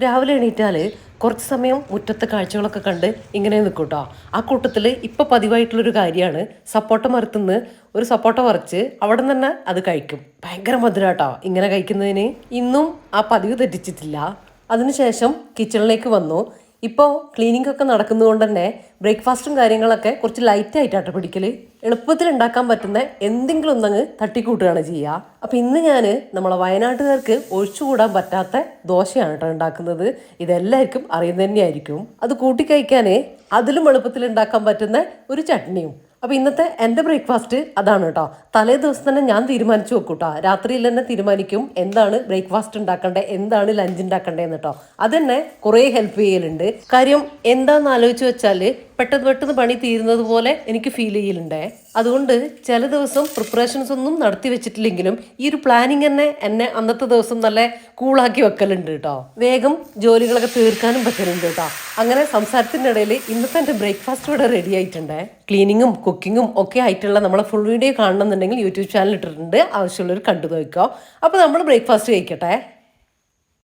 രാവിലെ എണീറ്റാൽ കുറച്ച് സമയം മുറ്റത്തെ കാഴ്ചകളൊക്കെ കണ്ട് ഇങ്ങനെ നിൽക്കും കേട്ടോ. ആ കൂട്ടത്തിൽ ഇപ്പോൾ പതിവായിട്ടുള്ളൊരു കാര്യമാണ് സപ്പോട്ട മരത്തുനിന്ന് ഒരു സപ്പോട്ട പറിച്ച് അവിടെ നിന്ന് തന്നെ അത് കഴിക്കും. ഭയങ്കര മധുരാട്ടോ ഇങ്ങനെ കഴിക്കുന്നതിന്. ഇന്നും ആ പതിവ് തെറ്റിച്ചിട്ടില്ല. അതിനുശേഷം കിച്ചണിലേക്ക് വന്നു. ഇപ്പോൾ ക്ലീനിങ് ഒക്കെ നടക്കുന്നതുകൊണ്ട് തന്നെ ബ്രേക്ക്ഫാസ്റ്റും കാര്യങ്ങളൊക്കെ കുറച്ച് ലൈറ്റ് ആയിട്ടാട്ടോ പിടിക്കൽ. എളുപ്പത്തിൽ ഉണ്ടാക്കാൻ പറ്റുന്ന എന്തെങ്കിലും ഒന്നങ്ങ് തട്ടിക്കൂട്ടുകയാണ് ചെയ്യുക. അപ്പോൾ ഇന്ന് ഞാൻ നമ്മളെ വയനാട്ടുകാർക്ക് ഒഴിച്ചുകൂടാൻ പറ്റാത്ത ദോശയാണ് കേട്ടോ ഉണ്ടാക്കുന്നത്. ഇതെല്ലാവർക്കും അറിയുന്നത് തന്നെയായിരിക്കും. അത് കൂട്ടിക്കഴിക്കാൻ അതിലും എളുപ്പത്തിൽ ഉണ്ടാക്കാൻ പറ്റുന്ന ഒരു ചട്നിയും. അപ്പോൾ ഇന്നത്തെ എൻ്റെ ബ്രേക്ക്ഫാസ്റ്റ് അതാണ് കേട്ടോ. തലേ ദിവസം തന്നെ ഞാൻ തീരുമാനിച്ചു വെക്കും കേട്ടോ. രാത്രിയിൽ തന്നെ തീരുമാനിക്കും എന്താണ് ബ്രേക്ക്ഫാസ്റ്റ് ഉണ്ടാക്കേണ്ടത്, എന്താണ് ലഞ്ച് ഉണ്ടാക്കേണ്ടതെന്ന് കേട്ടോ. അതെന്നെ കുറേ ഹെൽപ്പ് ചെയ്യലുണ്ട്. കാര്യം എന്താണെന്ന് ആലോചിച്ച് വെച്ചാൽ പെട്ടെന്ന് പണി തീരുന്നത് പോലെ എനിക്ക് ഫീൽ ചെയ്യലുണ്ടേ. അതുകൊണ്ട് ചില ദിവസം പ്രിപ്പറേഷൻസ് ഒന്നും നടത്തി വെച്ചിട്ടില്ലെങ്കിലും ഈ ഒരു പ്ലാനിങ് തന്നെ എന്നെ അന്നത്തെ ദിവസം നല്ല കൂളാക്കി വെക്കലുണ്ട് കേട്ടോ. വേഗം ജോലികളൊക്കെ തീർക്കാനും പറ്റലുണ്ട് കേട്ടോ. അങ്ങനെ സംസാരത്തിൻ്റെ ഇടയിൽ ഇന്നത്തെ എൻ്റെ ബ്രേക്ക്ഫാസ്റ്റ് ഇവിടെ റെഡി ആയിട്ടുണ്ട്. ക്ലീനിങ്ങും കുക്കിങ്ങും ഒക്കെ ആയിട്ടുള്ള നമ്മളെ ഫുൾ വീഡിയോ കാണണമെന്നുണ്ടെങ്കിൽ യൂട്യൂബ് ചാനൽ ഇട്ടിട്ടുണ്ട്. ആവശ്യമുള്ളവർ കണ്ടു നോക്കുക. അപ്പോൾ നമ്മൾ ബ്രേക്ക്ഫാസ്റ്റ് കഴിക്കട്ടെ.